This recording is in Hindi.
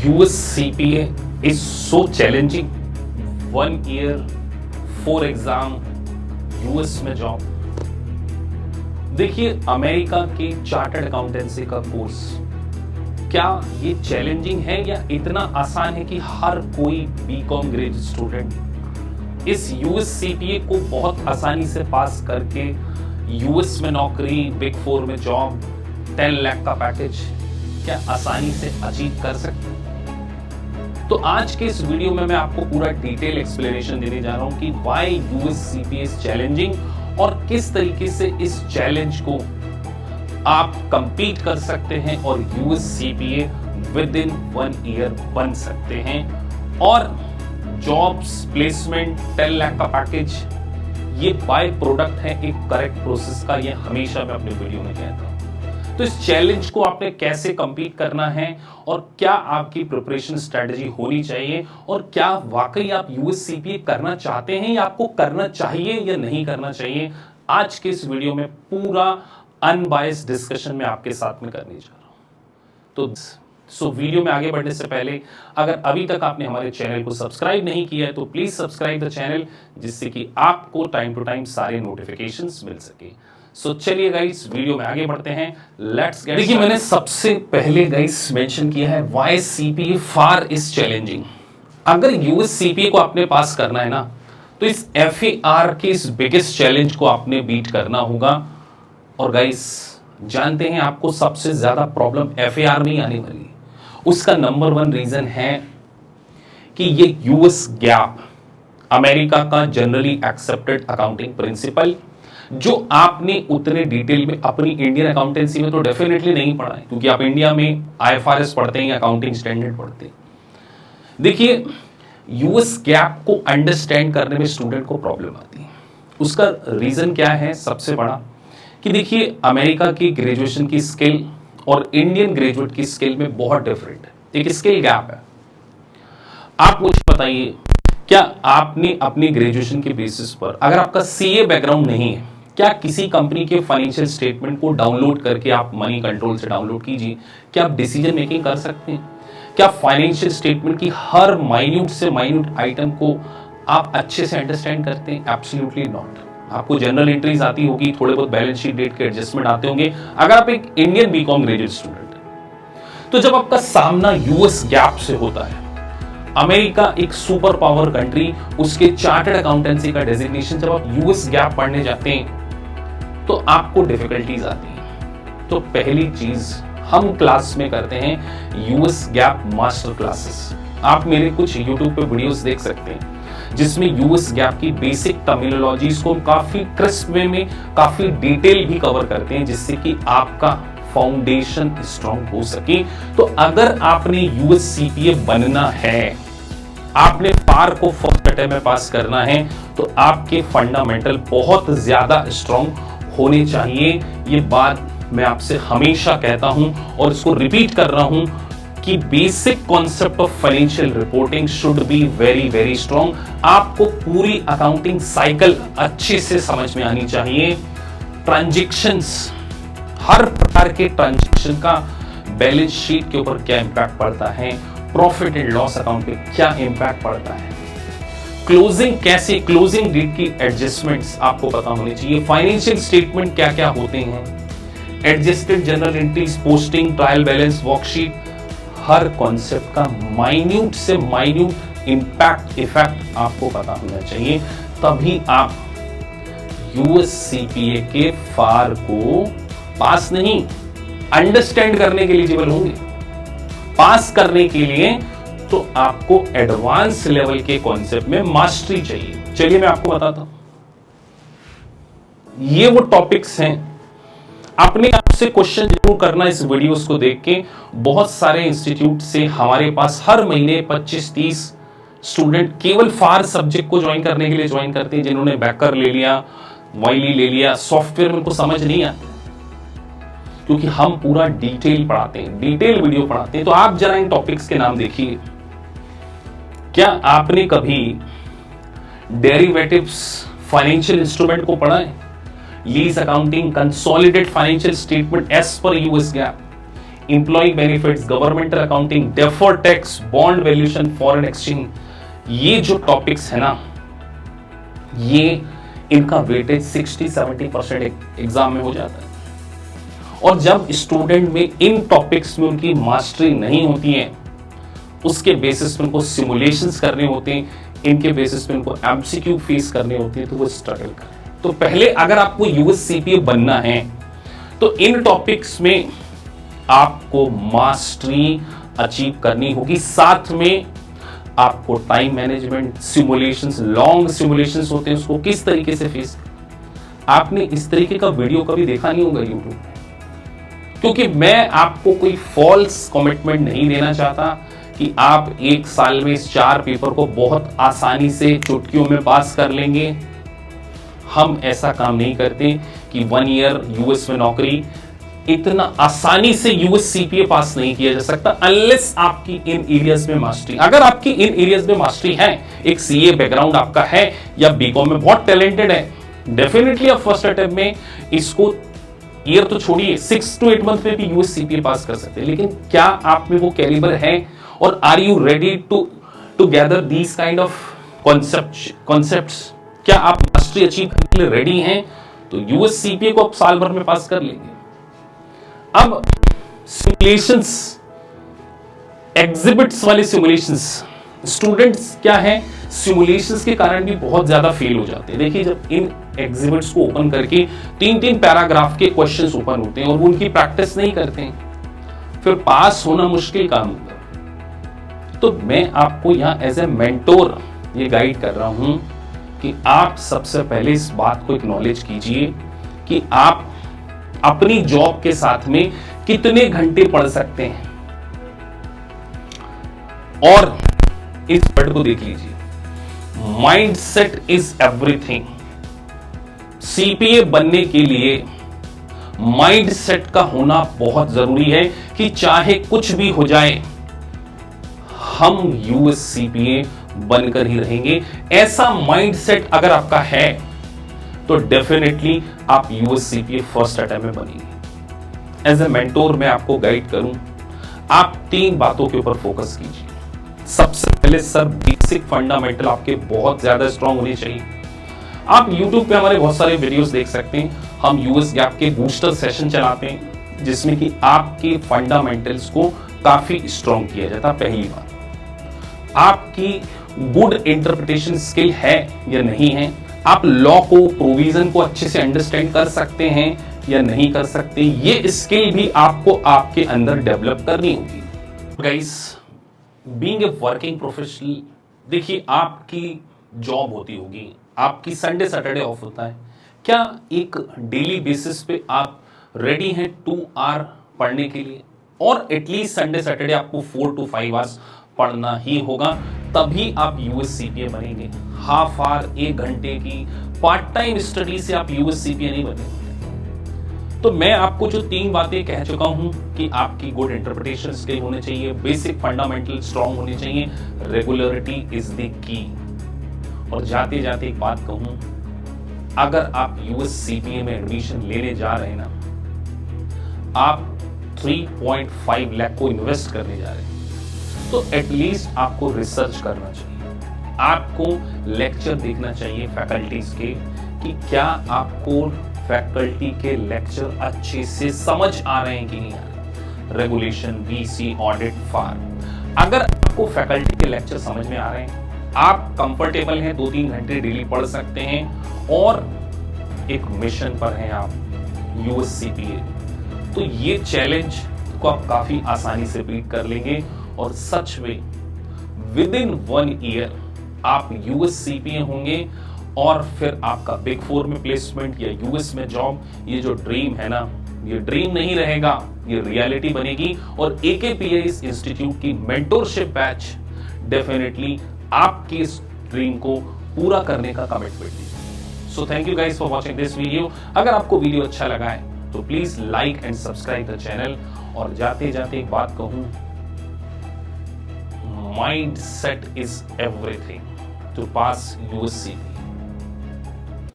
US CPA is so challenging. 1 year, 4 exam, US में जॉब। देखिए, अमेरिका के चार्टर्ड अकाउंटेंसी का कोर्स क्या ये चैलेंजिंग है या इतना आसान है कि हर कोई बीकॉम ग्रेजुएट स्टूडेंट इस US CPA को बहुत आसानी से पास करके US में नौकरी, बिग 4 में जॉब, 10 लाख का पैकेज क्या आसानी से अचीव कर सकते हैं? तो आज के इस वीडियो में मैं आपको पूरा डिटेल एक्सप्लेनेशन देने जा रहा हूं कि why US CPA is challenging और किस तरीके से इस चैलेंज को आप कंपीट कर सकते हैं और US CPA with in 1 year बन सकते हैं। और जॉब्स, प्लेसमेंट, 10 लाख का पैकेज ये बाय प्रोडक्ट है एक करेक्ट प्रोसेस का। ये हमेशा मैं अपने वीडियो में कहता हूं। तो इस चैलेंज को आपने कैसे कंपीट करना है और क्या आपकी प्रिपरेशन स्ट्रेटजी होनी चाहिए और क्या वाकई आप US CPA करना चाहते हैं या आपको करना चाहिए या नहीं करना चाहिए, आज के इस वीडियो में पूरा अनबायस्ड डिस्कशन में आपके साथ में करने जा रहा हूं। तो वीडियो में आगे बढ़ने से पहले अगर अभी तक आपने हमारे चैनल को सब्सक्राइब नहीं किया है तो प्लीज सब्सक्राइब द चैनल, जिससे कि आपको टाइम टू टाइम सारे नोटिफिकेशंस मिल सके। सो चलिए गाइस, वीडियो में आगे बढ़ते हैं। Let's get. देखिए, मैंने सबसे पहले गाइस मेंशन किया है why CPA far is challenging. अगर US CPA को आपने पास करना है ना, तो इस FAR के इस बिगेस्ट चैलेंज को आपने बीट करना होगा। और गाइस जानते हैं आपको सबसे ज्यादा प्रॉब्लम FAR में ही आने वाली है। उसका नंबर 1 रीजन है कि ये US GAAP, अमेरिका का जनरली एक्सेप्टेड अकाउंटिंग प्रिंसिपल, जो आपने उतने डिटेल में अपनी इंडियन अकाउंटेंसी में तो डेफिनेटली नहीं पढ़ा है, क्योंकि आप इंडिया में IFRS पढ़ते हैं, अकाउंटिंग स्टैंडर्ड पढ़ते हैं। देखिए, US GAAP को अंडरस्टैंड करने में स्टूडेंट को प्रॉब्लम आती है। उसका रीजन क्या है सबसे बड़ा, कि देखिए अमेरिका की ग्रेजुएशन की स्किल और इंडियन ग्रेजुएट की स्किल में बहुत डिफरेंट है, एक स्किल गैप है। आप मुझे बताइए, क्या आपने अपनी ग्रेजुएशन के बेसिस पर, अगर आपका CA बैकग्राउंड नहीं है, क्या किसी कंपनी के फाइनेंशियल स्टेटमेंट को डाउनलोड करके आप मनी कंट्रोल से डाउनलोड कीजिए, क्या आप डिसीजन मेकिंग कर सकते हैं? क्या फाइनेंशियल स्टेटमेंट की हर माइन्यूट से माइन्यूट आइटम को आप अच्छे से अंडरस्टैंड करते हैं? Absolutely not. आपको जनरल एंट्रीज आती होगी, थोड़े बहुत बैलेंस शीट डेट के एडजस्टमेंट आते होंगे, अगर आप एक इंडियन बीकॉम ग्रेजुएट स्टूडेंट है। तो जब आपका सामना US GAAP से होता है, अमेरिका एक सुपर पावर कंट्री, उसके चार्टर्ड अकाउंटेंसी का डेजिग्नेशन, जब आप US GAAP पढ़ने जाते हैं तो आपको डिफिकल्टीज आती हैं। तो पहली चीज हम क्लास में करते हैं US GAAP मास्टर क्लासेस। आप मेरे कुछ YouTube पे वीडियोस देख सकते हैं जिसमें US GAAP की बेसिक टर्मिनोलॉजीज को काफी क्रिस्प वे में, काफी डिटेल भी कवर करते हैं, जिससे कि आपका फाउंडेशन स्ट्रांग हो सके। तो अगर आपने US CPA बनना है, आपने पार को फर्स्ट अटेम्प्ट में पास करना है, तो आपके फंडामेंटल बहुत ज्यादा स्ट्रांग होने चाहिए। ये बात मैं आपसे हमेशा कहता हूं और इसको रिपीट कर रहा हूं कि basic concept of financial reporting should be very very strong. आपको पूरी अकाउंटिंग साइकिल अच्छे से समझ में आनी चाहिए। ट्रांजैक्शंस, हर प्रकार के ट्रांजैक्शन का बैलेंस शीट के ऊपर क्या इंपैक्ट पड़ता है, प्रॉफिट एंड लॉस अकाउंट पे क्या इंपैक्ट पड़ता है, क्लोजिंग कैसे, क्लोजिंग डेट की एडजस्टमेंट्स आपको पता होनी चाहिए, फाइनेंशियल स्टेटमेंट क्या क्या होते हैं, adjusted journal entries, posting, trial balance, worksheet, हर कॉन्सेप्ट का माइन्यूट से माइन्यूट इंपैक्ट इफेक्ट आपको पता होना चाहिए। तभी आप US CPA के फार को पास नहीं, अंडरस्टैंड करने के एलिजिबल होंगे। पास करने के लिए तो आपको एडवांस लेवल के कॉन्सेप्ट में मास्टरी चाहिए। चलिए मैं आपको बताता हूं, ये वो टॉपिक्स हैं। अपने आप से क्वेश्चन जरूर करना इस वीडियोस को देख के। बहुत सारे इंस्टीट्यूट से हमारे पास हर महीने 25-30 स्टूडेंट केवल फार सब्जेक्ट को ज्वाइन करने के लिए ज्वाइन करते हैं, जिन्होंने बैकर ले लिया, वाइली ले लिया, सॉफ्टवेयर उनको समझ नहीं आता, क्योंकि हम पूरा डिटेल पढ़ाते हैं, डिटेल वीडियो पढ़ाते हैं। तो आप जरा इन टॉपिक्स के नाम देखिए। क्या आपने कभी डेरिवेटिव्स फाइनेंशियल इंस्ट्रूमेंट को पढ़ा है? Lease accounting, consolidated financial statement as per US GAAP, employee benefits, governmental accounting, deferred tax, bond valuation, foreign exchange, ये जो टॉपिक्स है ना, ये इनका वेटेज 60-70% एग्जाम में हो जाता है। और जब स्टूडेंट में इन टॉपिक्स में उनकी मास्टरी नहीं होती है, उसके बेसिस पे उनको सिमुलेशंस करने होते हैं, इनके बेसिस पे उनको एमसीक्यू फेस करने होते हैं, तो वो स्ट्रगल करें। तो पहले अगर आपको यूएससीपीए बनना है तो इन टॉपिक्स में आपको मास्टरी अचीव करनी होगी। साथ में आपको time management, simulations, long simulations होते हैं, उसको किस तरीके से फेस, आपने इस तरीके का वीडियो कभी देखा नहीं होगा यूट्यूब, क्योंकि मैं आपको कोई फॉल्स कमिटमेंट नहीं देना चाहता कि आप एक साल में इस 4 पेपर को बहुत आसानी से चुटकियों में पास कर लेंगे। हम ऐसा काम नहीं करते कि 1 ईयर यूएस में नौकरी, इतना आसानी से यूएससीपीए पास नहीं किया जा सकता अनलेस आपकी इन एरियाज में मास्टरी। अगर आपकी इन एरियाज में मास्टरी है, एक सीए बैकग्राउंड आपका है या बीकॉम में बहुत टैलेंटेड है, डेफिनेटली आप फर्स्ट अटेम्प्ट में इसको, ईयर तो छोड़िए, 6 to 8 मंथ में भी यूएससीपीए पास कर सकते हैं। लेकिन क्या आप में वो कैलिबर है और are you ready to gather these kind of concepts? क्या आप मास्टरी अचीव करने के लिए रेडी हैं? तो यूएससीपीए को आप साल भर में पास कर लेंगे। अब सिमुलेशंस, एग्जिबिट्स वाले सिमुलेशंस, स्टूडेंट्स क्या है, सिमुलेशंस के कारण भी बहुत ज्यादा फेल हो जाते हैं। देखिए, जब इन एग्जिबिट्स को ओपन करके 3-3 पैराग्राफ के क्वेश्चंस ओपन होते हैं और वो उनकी प्रैक्टिस नहीं करते हैं, फिर पास होना मुश्किल काम होता है। तो मैं आपको यहां एज ए मेंटोर ये गाइड कर रहा हूं कि आप सबसे पहले इस बात को एक्नॉलेज कीजिए कि आप अपनी जॉब के साथ में कितने घंटे पढ़ सकते हैं। और इस वर्ड को देख लीजिए, माइंडसेट इज एवरीथिंग। सीपीए बनने के लिए माइंडसेट का होना बहुत जरूरी है कि चाहे कुछ भी हो जाए, हम यूएससीपीए बनकर ही रहेंगे। ऐसा माइंडसेट अगर आपका है तो डेफिनेटली आप यूएससीपीए फर्स्ट अटेम्प्ट में बनेंगे। एज ए मेंटोर मैं आपको गाइड करूं, आप 3 बातों के ऊपर फोकस कीजिए। सबसे पहले सर, बेसिक फंडामेंटल आपके बहुत ज्यादा स्ट्रांग होने चाहिए। आप YouTube पे हमारे बहुत सारे वीडियोस देख सकते हैं। हम यूएस गैप के बूस्टर सेशन चलाते हैं जिसमें कि आपके फंडामेंटल्स को काफी स्ट्रांग किया जाता है। पहली बात, आपकी गुड इंटरप्रिटेशन स्किल है या नहीं है, आप लॉ को, प्रोविजन को अच्छे से अंडरस्टैंड कर सकते हैं या नहीं कर सकते, ये स्किल भी आपको आपके अंदर डेवलप करनी होगी। Guys, being a working professional, देखिए आपकी जॉब होती होगी, आपकी संडे सैटरडे ऑफ होता है, क्या एक डेली बेसिस पे आप रेडी हैं 2 आवर पढ़ने के लिए? और एटलीस्ट संडे सैटरडे आपको 4 to 5 आवर्स पढ़ना ही होगा, तभी आप यूएससीपीए बनेंगे। हाफ आवर, 1 घंटे की पार्ट टाइम स्टडी से आप यूएससीपीए नहीं बनेंगे। तो मैं आपको जो 3 बातें कह चुका हूं कि आपकी गुड इंटरप्रिटेशन स्किल होने चाहिए, बेसिक फंडामेंटल स्ट्रांग होने चाहिए, रेगुलरिटी इज द की। और जाते जाते एक बात कहूं, अगर आप यूएससीपीए में एडमिशन लेने जा रहे हैं ना, आप 3.5 लाख को इन्वेस्ट करने जा रहे हैं, तो एटलीस्ट आपको रिसर्च करना चाहिए, आपको लेक्चर देखना चाहिए फैकल्टीज के कि क्या आपको फैकल्टी के लेक्चर अच्छे से समझ आ रहे हैं कि नहीं आ रहे। रेगुलेशन, बीसी, ऑडिट, फार, अगर आपको फैकल्टी के लेक्चर समझ में आ रहे हैं, आप कंफर्टेबल हैं, 2-3 घंटे डेली पढ़ सकते हैं और एक मिशन पर हैं आप, यूएससीपीए, तो ये चैलेंज को आप काफी आसानी से बीट कर लेंगे। और सच में विद इन 1 ईयर आप यूएससीपीए होंगे और फिर आपका बिग 4 में प्लेसमेंट या यूएस में जॉब, ये जो ड्रीम है ना, ये ड्रीम नहीं रहेगा, ये रियलिटी बनेगी। और AKPIS इंस्टीट्यूट की मेंटोरशिप बैच डेफिनेटली आपकी इस ड्रीम को पूरा करने का कमिटमेंट दीजिए। So thank you guys for watching this video. अगर आपको वीडियो अच्छा लगा है तो please like and subscribe the channel. और जाते जाते एक बात कहूं, mindset is everything to pass USCPE.